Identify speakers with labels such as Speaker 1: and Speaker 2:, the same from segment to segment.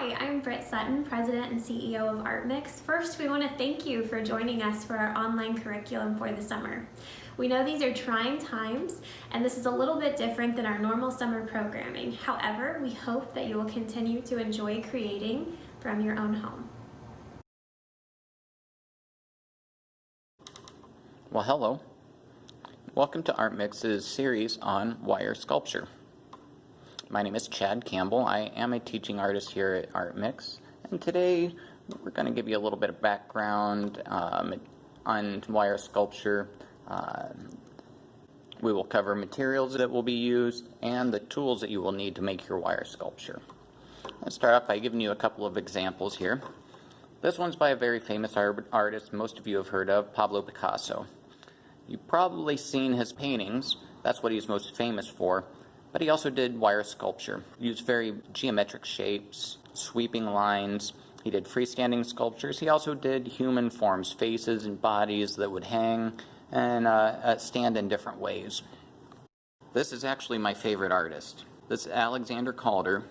Speaker 1: Hi, I'm Britt Sutton, President and CEO of ArtMix. First, we want to thank you for joining us for our online curriculum for the summer. We know these are trying times, and this is a little bit different than our normal summer programming. However, we hope that you will continue to enjoy creating from your own home.
Speaker 2: Well, hello. Welcome to ArtMix's series on wire sculpture. My name is Chad Campbell. I am a teaching artist here at ArtMix, and today we're going to give you a little bit of background on wire sculpture. We will cover materials that will be used and the tools that you will need to make your wire sculpture. Let's start off by giving you a couple of examples here. This one's by a very famous artist most of you have heard of, Pablo Picasso. You've probably seen his paintings. That's what he's most famous for. But he also did wire sculpture. He used very geometric shapes, sweeping lines. He did freestanding sculptures. He also did human forms, faces and bodies that would hang and stand in different ways. This is actually my favorite artist. This is Alexander Calder.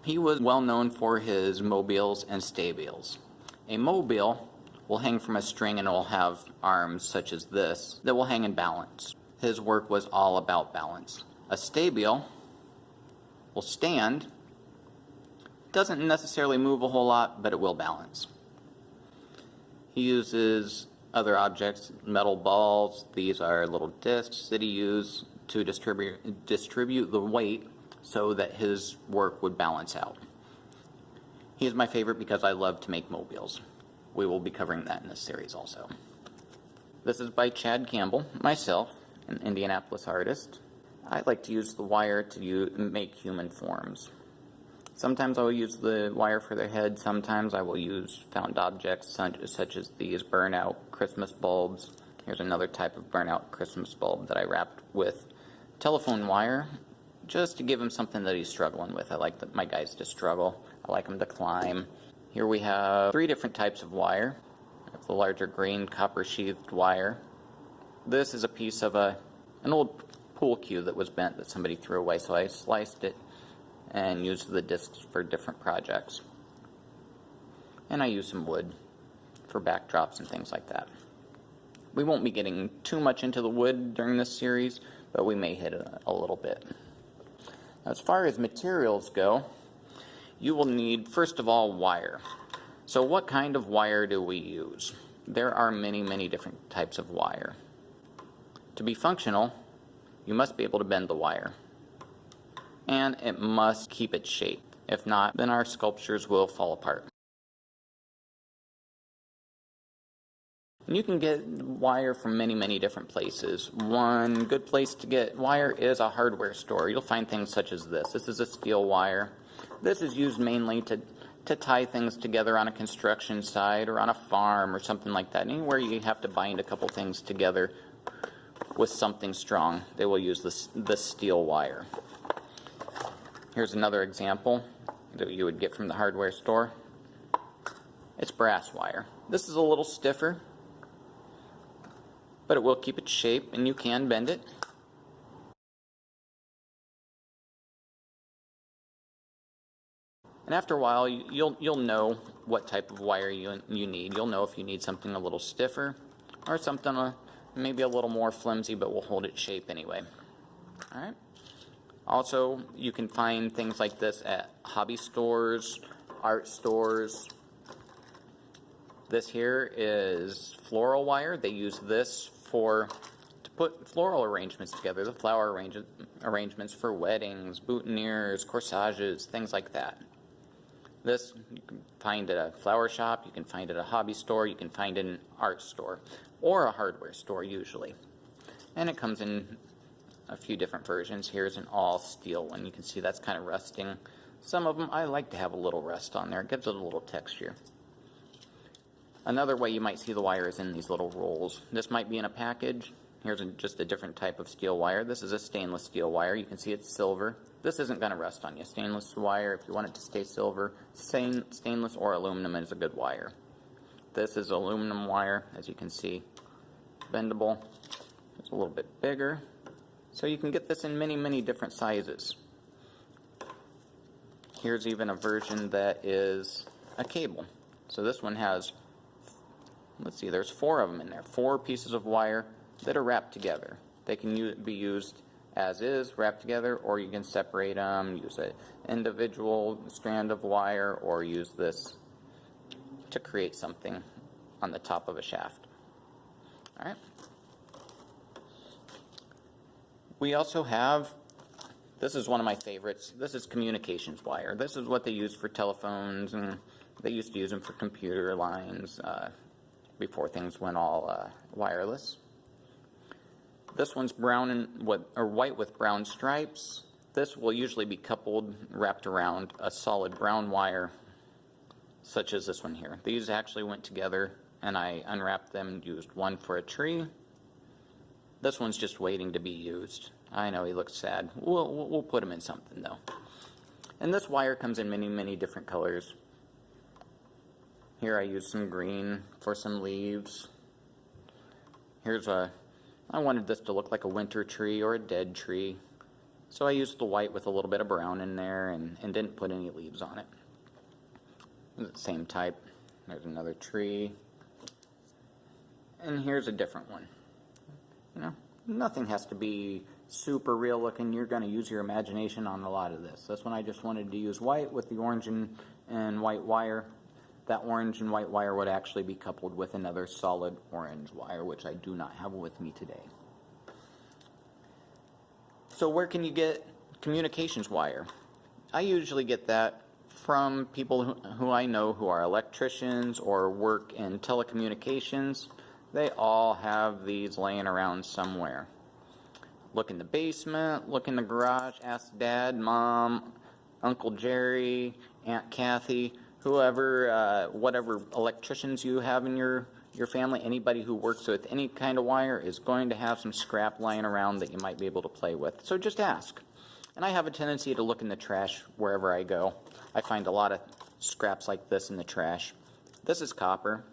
Speaker 2: He was well known for his mobiles and stabiles. A mobile will hang from a string and it will have arms such as this that will hang in balance. His work was all about balance. A stabile will stand, doesn't necessarily move a whole lot, but it will balance. He uses other objects, metal balls. These are little discs that he used to distribute the weight so that his work would balance out. He is my favorite because I love to make mobiles. We will be covering that in this series also. This is by Chad Campbell, myself, an Indianapolis artist. I like to use the wire to make human forms. Sometimes I will use the wire for their head. Sometimes I will use found objects such as these burnout Christmas bulbs. Here's another type of burnout Christmas bulb that I wrapped with telephone wire just to give him something that he's struggling with. I like my guys to struggle. I like them to climb. Here we have 3 different types of wire. I have the larger green copper sheathed wire. This is a piece of an old pool cue that was bent that somebody threw away, so I sliced it and used the discs for different projects. And I used some wood for backdrops and things like that. We won't be getting too much into the wood during this series, but we may hit it a little bit. As far as materials go, you will need, first of all, wire. So what kind of wire do we use? There are many, many different types of wire. To be functional, you must be able to bend the wire, and it must keep its shape. If not, then our sculptures will fall apart. And you can get wire from many, many different places. One good place to get wire is a hardware store. You'll find things such as this. This is a steel wire. This is used mainly to tie things together on a construction site or on a farm or something like that. Anywhere you have to bind a couple things together with something strong, they will use this steel wire. Here's another example that you would get from the hardware store. It's brass wire. This is a little stiffer, but it will keep its shape and you can bend it. And after a while, you'll know what type of wire you need. You'll know if you need something a little stiffer or something maybe a little more flimsy, but will hold its shape anyway. All right. Also, you can find things like this at hobby stores, art stores. This here is floral wire. They use this to put floral arrangements together, the flower arrangements for weddings, boutonnieres, corsages, things like that. This you can find at a flower shop, you can find at a hobby store, you can find in an art store, or a hardware store usually. And it comes in a few different versions. Here's an all steel one. You can see that's kind of rusting. Some of them I like to have a little rust on there. It gives it a little texture. Another way you might see the wire is in these little rolls. This might be in a package. Here's just a different type of steel wire. This is a stainless steel wire. You can see it's silver. This isn't going to rust on you. Stainless wire, if you want it to stay silver, stainless or aluminum is a good wire. This is aluminum wire, as you can see, bendable. It's a little bit bigger. So you can get this in many, many different sizes. Here's even a version that is a cable. So this one has, let's see, there's 4 of them in there. 4 pieces of wire that are wrapped together. They can be used as is, wrapped together, or you can separate them, use an individual strand of wire, or use this to create something on the top of a shaft. All right. We also have, this is one of my favorites, this is communications wire. This is what they use for telephones, and they used to use them for computer lines before things went all wireless. This one's brown and white with brown stripes. This will usually be coupled, wrapped around a solid brown wire, such as this one here. These actually went together, and I unwrapped them and used one for a tree. This one's just waiting to be used. I know he looks sad. We'll put him in something though. And this wire comes in many, many different colors. Here I used some green for some leaves. I wanted this to look like a winter tree or a dead tree. So I used the white with a little bit of brown in there and didn't put any leaves on it. The same type. There's another tree. And here's a different one. You know, nothing has to be super real looking. You're going to use your imagination on a lot of this. This one I just wanted to use white with the orange and white wire. That orange and white wire would actually be coupled with another solid orange wire, which I do not have with me today. So where can you get communications wire? I usually get that from people who I know who are electricians or work in telecommunications. They all have these laying around somewhere. Look in the basement, look in the garage, ask Dad, Mom, Uncle Jerry, Aunt Kathy, whoever, whatever electricians you have in your family. Anybody who works with any kind of wire is going to have some scrap lying around that you might be able to play with. So just ask. And I have a tendency to look in the trash wherever I go. I find a lot of scraps like this in the trash. This is copper.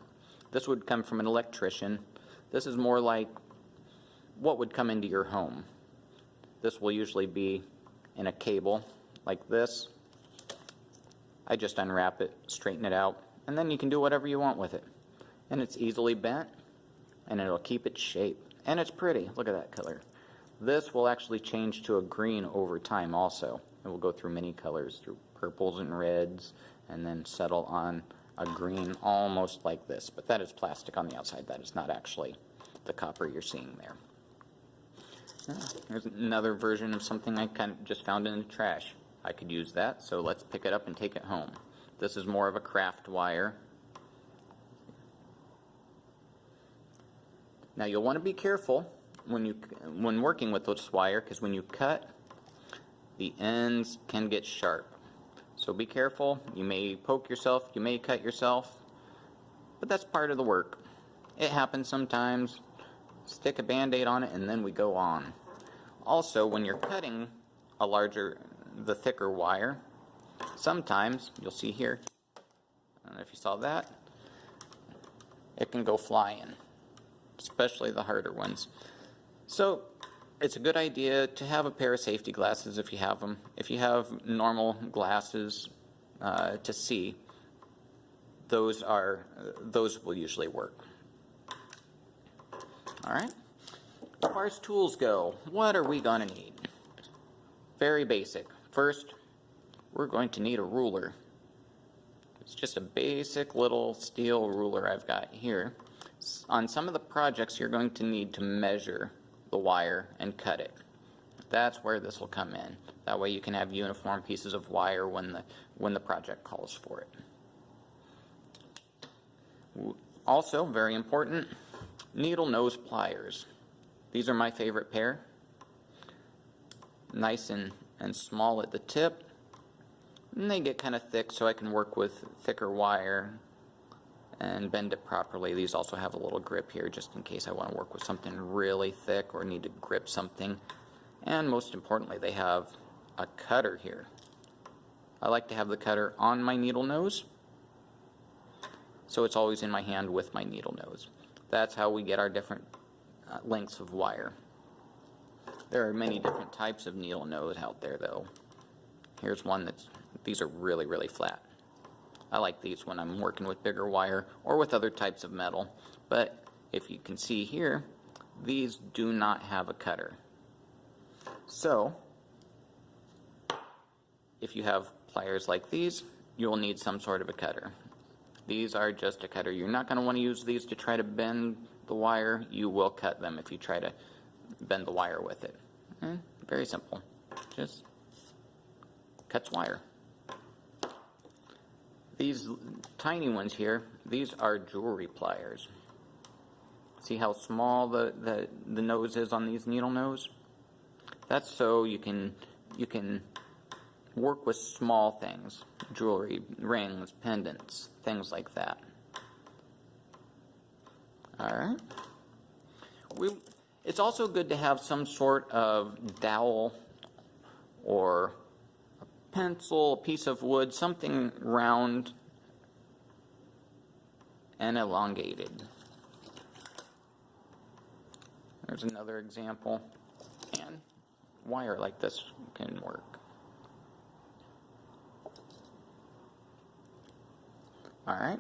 Speaker 2: This would come from an electrician. This is more like what would come into your home. This will usually be in a cable like this. I just unwrap it, straighten it out, and then you can do whatever you want with it. And it's easily bent, and it'll keep its shape. And it's pretty. Look at that color. This will actually change to a green over time also. It will go through many colors, through purples and reds, and then settle on a green almost like this. But that is plastic on the outside. That is not actually the copper you're seeing there. Here's another version of something I kind of just found in the trash. I could use that, so let's pick it up and take it home. This is more of a craft wire. Now you'll want to be careful when working with this wire, because when you cut, the ends can get sharp. So be careful. You may poke yourself, you may cut yourself, but that's part of the work. It happens sometimes. Stick a band-aid on it and then we go on. Also, when you're cutting the thicker wire, sometimes, you'll see here, I don't know if you saw that, it can go flying, especially the harder ones. So it's a good idea to have a pair of safety glasses if you have them. If you have normal glasses to see, those will usually work. All right. As far as tools go, what are we going to need? Very basic. First, we're going to need a ruler. It's just a basic little steel ruler I've got here. On some of the projects, you're going to need to measure the wire and cut it. That's where this will come in. That way you can have uniform pieces of wire when the project calls for it. Also, very important, needle nose pliers. These are my favorite pair. Nice and small at the tip. And they get kind of thick, so I can work with thicker wire and bend it properly. These also have a little grip here just in case I want to work with something really thick or need to grip something. And most importantly, they have a cutter here. I like to have the cutter on my needle nose, so it's always in my hand with my needle nose. That's how we get our different lengths of wire. There are many different types of needle nose out there though. Here's one that's these are really, really flat. I like these when I'm working with bigger wire or with other types of metal. But if you can see here, these do not have a cutter. So if you have pliers like these, you'll need some sort of a cutter. These are just a cutter. You're not going to want to use these to try to bend the wire. You will cut them if you try to bend the wire with it. And very simple. Just cuts wire. These tiny ones here, these are jewelry pliers. See how small the nose is on these needle nose? That's so you can work with small things, jewelry, rings, pendants, things like that. Alright. It's also good to have some sort of dowel or a pencil, a piece of wood, something round and elongated. There's another example. And wire like this can work. Alright,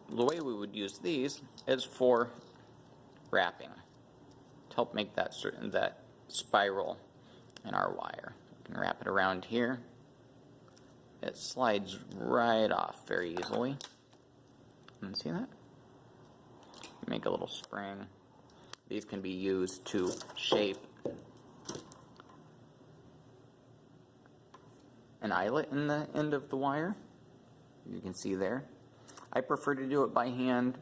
Speaker 2: the way we would use these is for wrapping to help make that spiral in our wire. We can wrap it around here. It slides right off very easily. And see that? Make a little spring. These can be used to shape an eyelet in the end of the wire. You can see there. I prefer to do it by hand,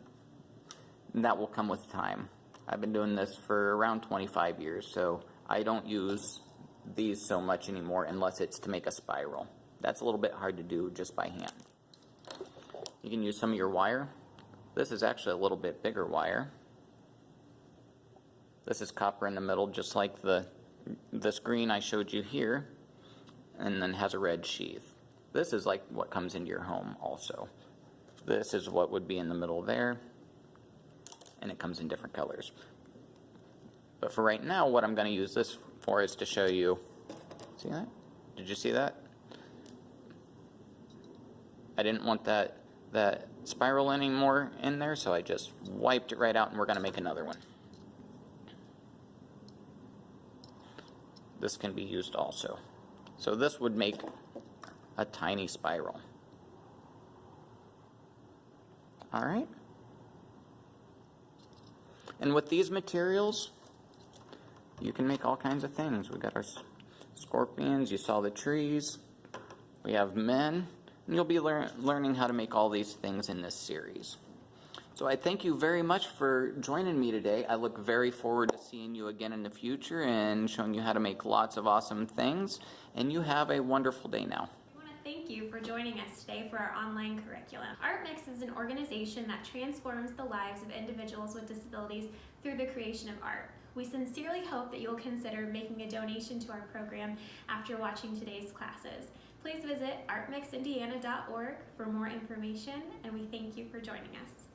Speaker 2: and that will come with time. I've been doing this for around 25 years, so I don't use these so much anymore unless it's to make a spiral. That's a little bit hard to do just by hand. You can use some of your wire. This is actually a little bit bigger wire. This is copper in the middle, just like this green I showed you here, and then has a red sheath. This is like what comes into your home also. This is what would be in the middle there, and it comes in different colors. But for right now, what I'm going to use this for is to show you, see that? Did you see that? I didn't want that spiral anymore in there, so I just wiped it right out, and we're going to make another one. This can be used also. So this would make a tiny spiral. Alright? And with these materials, you can make all kinds of things. We got our scorpions, you saw the trees, we have men, and you'll be learning how to make all these things in this series. So I thank you very much for joining me today. I look very forward to seeing you again in the future and showing you how to make lots of awesome things. And you have a wonderful day now.
Speaker 1: Thank you for joining us today for our online curriculum. ArtMix is an organization that transforms the lives of individuals with disabilities through the creation of art. We sincerely hope that you'll consider making a donation to our program after watching today's classes. Please visit artmixindiana.org for more information, and we thank you for joining us.